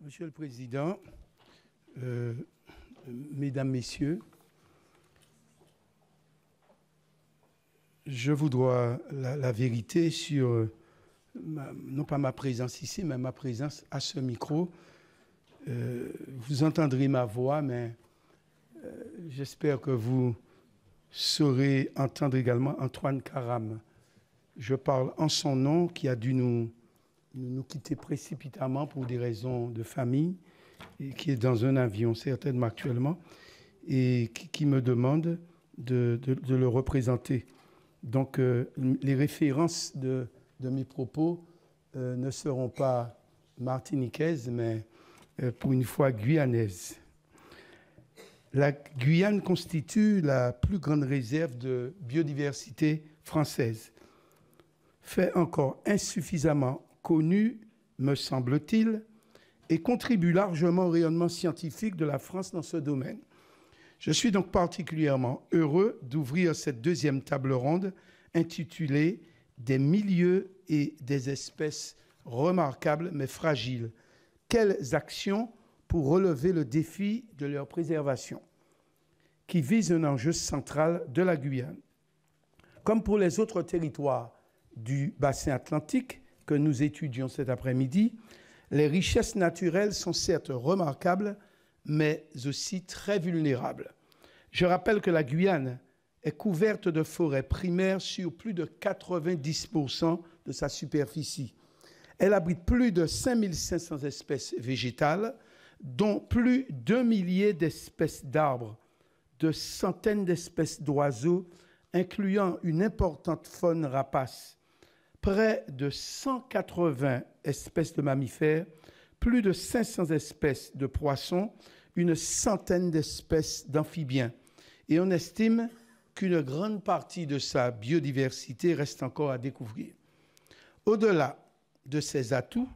Monsieur le Président, Mesdames, Messieurs, je vous dois la vérité sur, non pas ma présence ici, mais ma présence à ce micro. Vous entendrez ma voix, mais j'espère que vous saurez entendre également Antoine Karam. Je parle en son nom, qui a dû nous quitter précipitamment pour des raisons de famille, et qui est dans un avion certainement actuellement, et qui me demande de le représenter. Donc, les références de mes propos ne seront pas martiniquaises, mais pour une fois guyanaises. La Guyane constitue la plus grande réserve de biodiversité française. Fait encore insuffisamment connu, me semble-t-il, et contribue largement au rayonnement scientifique de la France dans ce domaine. Je suis donc particulièrement heureux d'ouvrir cette deuxième table ronde intitulée « Des milieux et des espèces remarquables mais fragiles. Quelles actions pour relever le défi de leur préservation ?» qui vise un enjeu central de la Guyane. Comme pour les autres territoires du bassin atlantique que nous étudions cet après-midi, les richesses naturelles sont certes remarquables, mais aussi très vulnérables. Je rappelle que la Guyane est couverte de forêts primaires sur plus de 90% de sa superficie. Elle abrite plus de 5500 espèces végétales, dont plus d'1 millier d'espèces d'arbres, de centaines d'espèces d'oiseaux, incluant une importante faune rapace, près de 180 espèces de mammifères, plus de 500 espèces de poissons, une centaine d'espèces d'amphibiens. Et on estime qu'une grande partie de sa biodiversité reste encore à découvrir. Au-delà de ces atouts,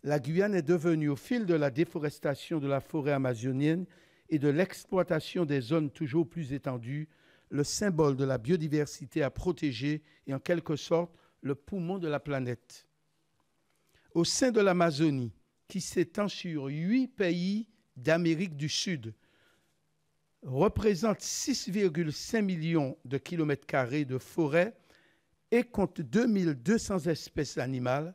la Guyane est devenue, au fil de la déforestation de la forêt amazonienne et de l'exploitation des zones toujours plus étendues, le symbole de la biodiversité à protéger et en quelque sorte le poumon de la planète. Au sein de l'Amazonie, qui s'étend sur 8 pays d'Amérique du Sud, représente 6,5 millions de kilomètres carrés de forêt et compte 2200 espèces animales,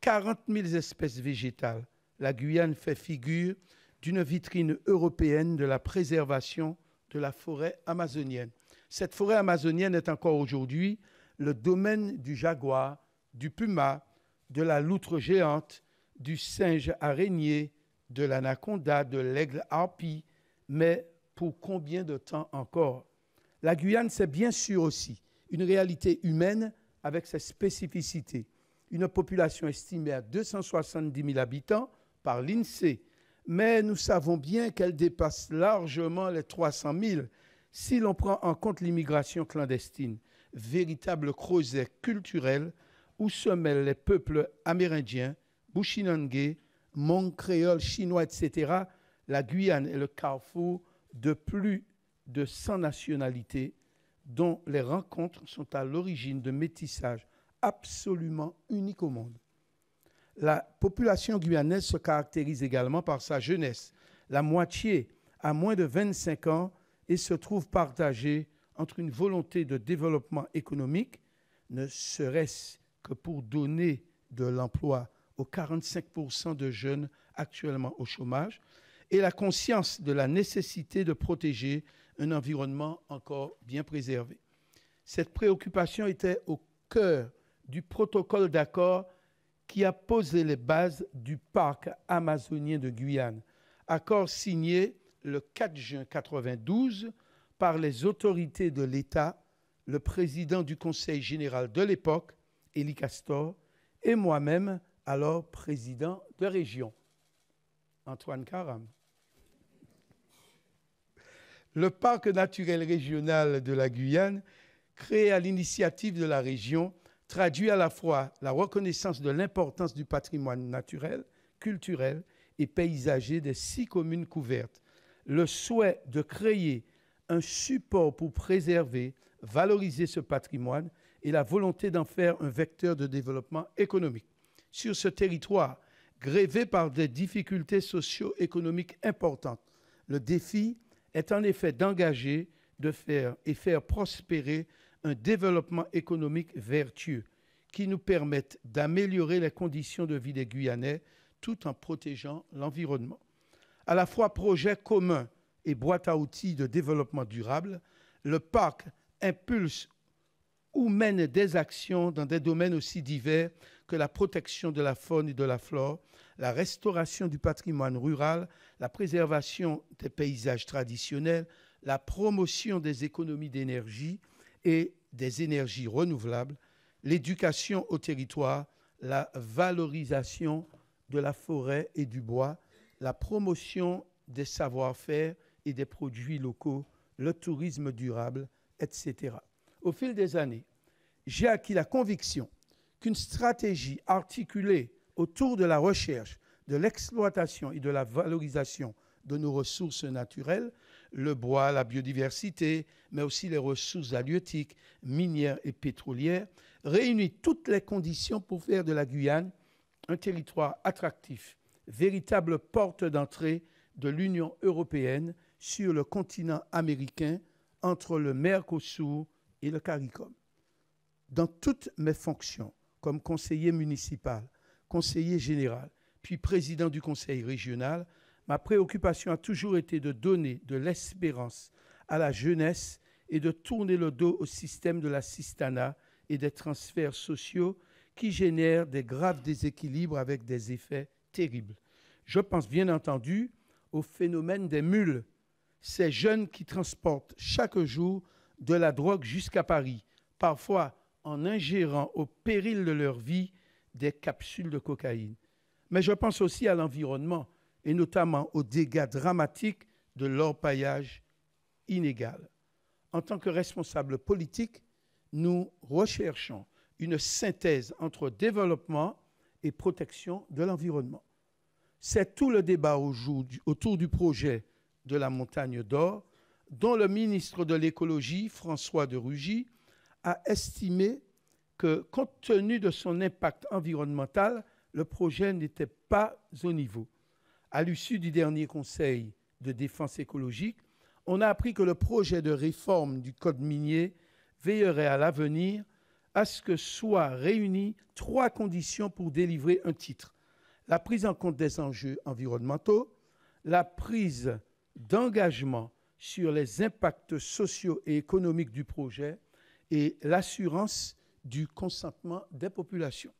40 000 espèces végétales. La Guyane fait figure d'une vitrine européenne de la préservation de la forêt amazonienne. Cette forêt amazonienne est encore aujourd'hui le domaine du jaguar, du puma, de la loutre géante, du singe araignée, de l'anaconda, de l'aigle harpie. Mais pour combien de temps encore? La Guyane, c'est bien sûr aussi une réalité humaine avec ses spécificités. Une population estimée à 270 000 habitants par l'INSEE, mais nous savons bien qu'elle dépasse largement les 300 000 si l'on prend en compte l'immigration clandestine, véritable creuset culturel où se mêlent les peuples amérindiens, bushinangais, Hmong, créoles, chinois, etc. La Guyane est le carrefour de plus de 100 nationalités dont les rencontres sont à l'origine de métissages absolument uniques au monde. La population guyanaise se caractérise également par sa jeunesse. La moitié a moins de 25 ans et se trouve partagée entre une volonté de développement économique, ne serait-ce que pour donner de l'emploi aux 45% de jeunes actuellement au chômage, et la conscience de la nécessité de protéger un environnement encore bien préservé. Cette préoccupation était au cœur du protocole d'accord qui a posé les bases du parc amazonien de Guyane, accord signé le 4 juin 1992 par les autorités de l'État, le président du Conseil général de l'époque, Élie Castor, et moi-même, alors président de région, Antoine Karam. Le parc naturel régional de la Guyane, créé à l'initiative de la région, traduit à la fois la reconnaissance de l'importance du patrimoine naturel, culturel et paysager des 6 communes couvertes, le souhait de créer un support pour préserver, valoriser ce patrimoine et la volonté d'en faire un vecteur de développement économique. Sur ce territoire, grévé par des difficultés socio-économiques importantes. Le défi est en effet d'engager, de faire prospérer un développement économique vertueux qui nous permette d'améliorer les conditions de vie des Guyanais tout en protégeant l'environnement. À la fois projet commun et boîte à outils de développement durable, le parc impulse ou mène des actions dans des domaines aussi divers que la protection de la faune et de la flore, la restauration du patrimoine rural, la préservation des paysages traditionnels, la promotion des économies d'énergie et des énergies renouvelables, l'éducation au territoire, la valorisation de la forêt et du bois, la promotion des savoir-faire et des produits locaux, le tourisme durable, etc. Au fil des années, j'ai acquis la conviction qu'une stratégie articulée autour de la recherche, de l'exploitation et de la valorisation de nos ressources naturelles, le bois, la biodiversité, mais aussi les ressources halieutiques, minières et pétrolières, réunit toutes les conditions pour faire de la Guyane un territoire attractif, véritable porte d'entrée de l'Union européenne sur le continent américain entre le Mercosur et le CARICOM. Dans toutes mes fonctions, comme conseiller municipal, conseiller général, puis président du conseil régional, ma préoccupation a toujours été de donner de l'espérance à la jeunesse et de tourner le dos au système de l'assistanat et des transferts sociaux qui génèrent des graves déséquilibres avec des effets terribles. Je pense bien entendu au phénomène des mules, ces jeunes qui transportent chaque jour de la drogue jusqu'à Paris, parfois en ingérant au péril de leur vie des capsules de cocaïne. Mais je pense aussi à l'environnement et notamment aux dégâts dramatiques de l'orpaillage inégal. En tant que responsables politiques, nous recherchons une synthèse entre développement et protection de l'environnement. C'est tout le débat autour du projet de la Montagne d'Or, dont le ministre de l'Écologie, François de Rugy, a estimé que, compte tenu de son impact environnemental, le projet n'était pas au niveau. À l'issue du dernier Conseil de défense écologique, on a appris que le projet de réforme du Code minier veillerait à l'avenir à ce que soient réunies 3 conditions pour délivrer un titre. La prise en compte des enjeux environnementaux, la prise d'engagement sur les impacts sociaux et économiques du projet et l'assurance du consentement des populations.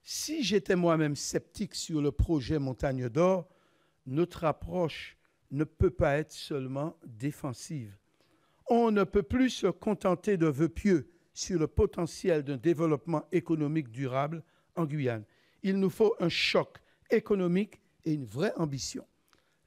Si j'étais moi-même sceptique sur le projet Montagne d'Or, notre approche ne peut pas être seulement défensive. On ne peut plus se contenter de vœux pieux sur le potentiel d'un développement économique durable en Guyane. Il nous faut un choc économique et une vraie ambition.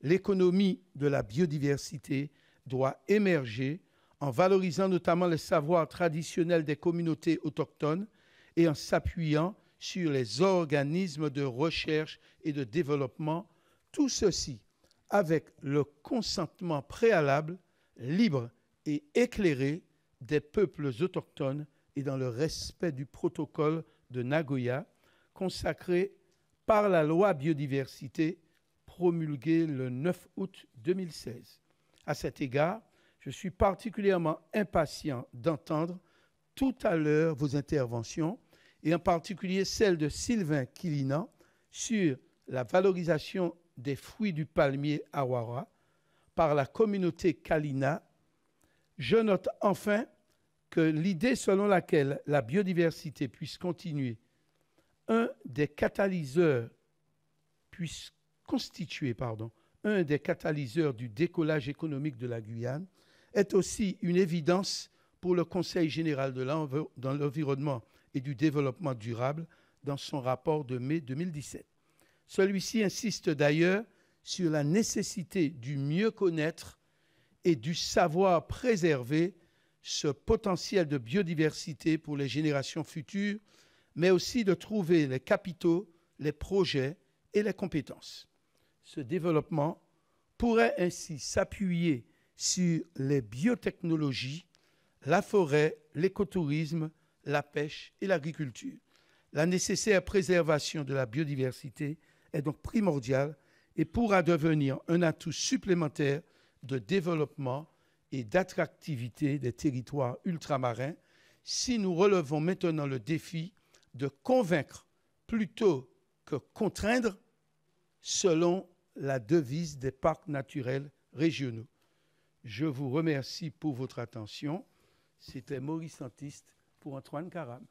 L'économie de la biodiversité doit émerger en valorisant notamment les savoirs traditionnels des communautés autochtones et en s'appuyant sur les organismes de recherche et de développement, tout ceci avec le consentement préalable, libre et éclairé des peuples autochtones et dans le respect du protocole de Nagoya, consacré par la loi biodiversité promulguée le 9 août 2016. À cet égard, je suis particulièrement impatient d'entendre tout à l'heure vos interventions, et en particulier celle de Sylvain Quilinan sur la valorisation des fruits du palmier Awara par la communauté Kalina. Je note enfin que l'idée selon laquelle la biodiversité puisse constituer un des catalyseurs du décollage économique de la Guyane est aussi une évidence pour le Conseil général de l'environnement et du développement durable dans son rapport de mai 2017. Celui-ci insiste d'ailleurs sur la nécessité du mieux connaître et du savoir préserver ce potentiel de biodiversité pour les générations futures, mais aussi de trouver les capitaux, les projets et les compétences. Ce développement pourrait ainsi s'appuyer sur les biotechnologies, la forêt, l'écotourisme, la pêche et l'agriculture. La nécessaire préservation de la biodiversité est donc primordiale et pourra devenir un atout supplémentaire de développement et d'attractivité des territoires ultramarins si nous relevons maintenant le défi de convaincre plutôt que contraindre selon la devise des parcs naturels régionaux. Je vous remercie pour votre attention. C'était Maurice Antiste pour Antoine Karam.